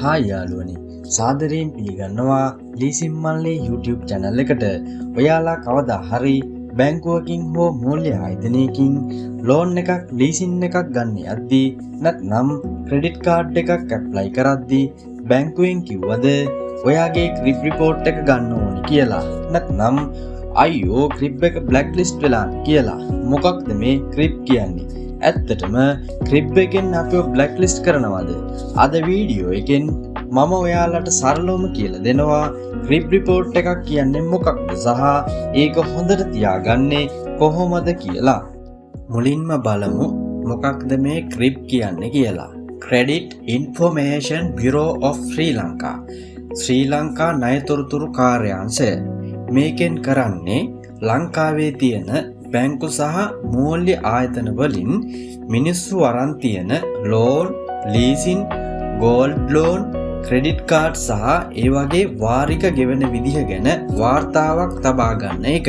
Hi යාළුවනි සාදරයෙන් පිළිගන්නවා leasing මල්ලේ YouTube channel එකට. ඔයාලා කවදා හරි බැංකුවකින් හෝ මූල්‍ය ආයතනයකින් ලෝන් එකක් ලීසින් එකක් ගන්න යද්දී නැත්නම් ක්‍රෙඩිට් කාඩ් එකක් ඇප්ලයි කරද්දී බැංකුවෙන් කිව්වද ඔයාගේ ක්‍රිප් රිපෝට් එක ගන්න ඕනි කියලා. නැත්නම් අයියෝ ක්‍රිප් එක බ්ලැක් ලිස්ට් වෙලා කියලා. මොකක්ද මේ ක්‍රිප් කියන්නේ? ඇත්තටම ක්‍රිප් එකෙන් අපිව බ්ලැක් ලිස්ට් කරනවද? අද වීඩියෝ එකෙන් මම ඔයාලට සරලවම කියලා දෙනවා ක්‍රිප් රිපෝට් එකක් කියන්නේ මොකක්ද සහ ඒක හොඳට තියාගන්නේ කොහොමද කියලා. මුලින්ම බලමු මොකක්ද මේ ක්‍රිප් කියන්නේ කියලා. Credit Information Bureau of Sri Lanka. ශ්‍රී ලංකා ණයතොරතුරු කාර්යාංශය. මේකෙන් කරන්නේ ලංකාවේ තියෙන බැංකු සහ මූල්‍ය ආයතන වලින් මිනිස්සු අරන් තියෙන loan, leasing, gold loan, credit card සහ ඒ වගේ වාරික ගෙවන විදිහ ගැන වාර්තාවක් තබා ගන්න එක.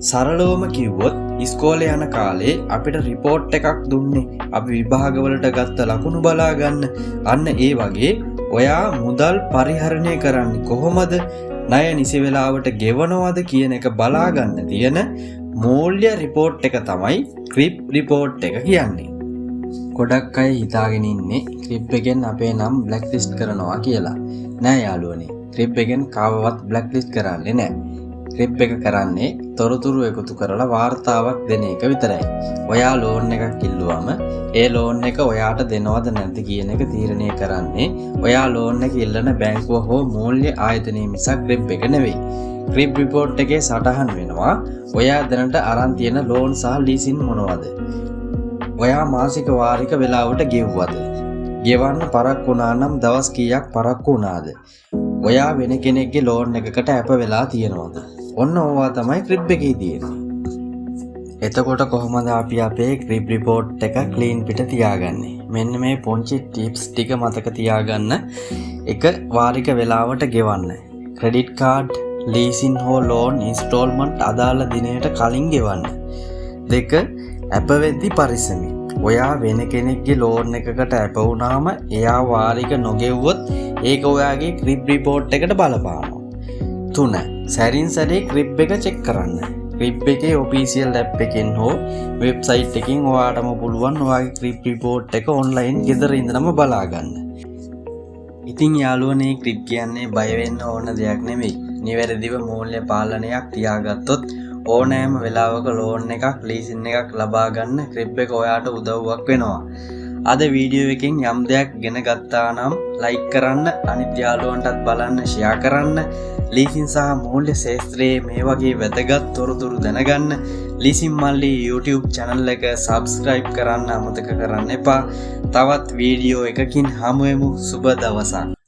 සරලවම කිව්වොත් ඉස්කෝලේ යන කාලේ අපිට රිපෝට් එකක් දුන්නේ අපි විභාගවලට ගත්ත ලකුණු බලා ගන්න. අන්න ඒ වගේ ඔයා මුදල් පරිහරණය කරන්නේ කොහොමද? ණය නිසි වෙලාවට ගෙවනවද කියන එක බලා ගන්න තියෙන මූල්‍ය රිපෝට් එක තමයි ක්‍රිප් රිපෝට් එක කියන්නේ. ගොඩක් අය හිතාගෙන ඉන්නේ ක්‍රිප් එකෙන් අපේ නම් බ්ලැක් ලිස්ට් කරනවා කියලා. නෑ යාළුවනේ, ක්‍රිප් එකෙන් කාවවත් බ්ලැක් ලිස්ට් කරන්නේ නෑ. ක්‍රිප් එක කරන්නේ තොරතුරු එකතු කරලා වාර්තාවක් දෙන එක විතරයි. ඔයා ලෝන් එකක් ඉල්ලුවම ඒ ලෝන් එක ඔයාට දෙනවද නැද්ද කියන එක තීරණය කරන්නේ ඔයා ලෝන් එක ඉල්ලන බැංකුව හෝ මූල්‍ය ආයතනය මිසක් ක්‍රිප් එක නෙවෙයි. ක්‍රිප් රිපෝට් එකේ සටහන් වෙනවා ඔයා දැනට අරන් තියෙන ලෝන් සහ ලීසින් මොනවද? ඔයා මාසික වාරික වෙලාවට ගෙව්වද? ගෙවන්න පරක්කු වුණා නම් දවස් කීයක් පරක්කු වුණාද? ඔයා වෙන කෙනෙක්ගේ ලෝන් එකකට ඇප වෙලා තියෙනවද? ඔන්න ඕවා තමයි ක්‍රිප් එකේ තියෙන්නේ. එතකොට කොහොමද අපි අපේ ක්‍රිප් රිපෝට් එක ක්ලීන් පිට තියාගන්නේ? මෙන්න මේ පොන්චි ටිප්ස් ටික මතක තියාගන්න. එක වාරික වෙලාවට ගෙවන්න. ක්‍රෙඩිට් කාඩ්, ලීසින් හෝ ලෝන් ඉන්ස්ටෝල්මන්ට් අදාළ දිනයට කලින් ගෙවන්න. දෙක ඇප වෙද්දි පරිස්සමින්. ඔයා වෙන කෙනෙක්ගේ ලෝන් එකකට ඇප වුණාම එයා වාරික නොගෙව්වොත් ඒක ඔයාගේ ක්‍රිප් රිපෝට් එකට බලපානවා. 3. සැරින් සැරේ ක්‍රිප් එක චෙක් කරන්න. ක්‍රිප් එකේ ඔෆිෂියල් ඇප් එකෙන් හෝ වෙබ්සයිට් එකකින් ඔයාටම පුළුවන් ඔයාගේ ක්‍රිප් රිපෝට් එක ඔන්ලයින් ගෙදර ඉඳන්ම බලා ගන්න. ඉතින් යාළුවනේ ක්‍රිප් කියන්නේ බය වෙන්න ඕන දෙයක් නෙමෙයි. නිවැරදිව මූල්‍ය පාලනයක් තියාගත්තොත් ඕනෑම වෙලාවක ලෝන් එකක් ලීසින් එකක් ලබා ගන්න ක්‍රිප් එක ඔයාට උදව්වක් වෙනවා. අද වීඩියෝ එකෙන් යම් දෙයක් ගෙන ගත්තා නම් ලයික් කරන්න, අනිත් යාළුවන්ටත් බලන්න ෂෙයා කරන්න. ලීසින් සහ මූල්‍ය ශාස්ත්‍රයේ මේ වගේ වැදගත් තොරතුරු දැනගන්න ලීසින් මල්ලි YouTube channel එක subscribe කරන්න අමතක කරන්න එපා. තවත් වීඩියෝ එකකින් හමු වෙමු. සුබ දවසක්.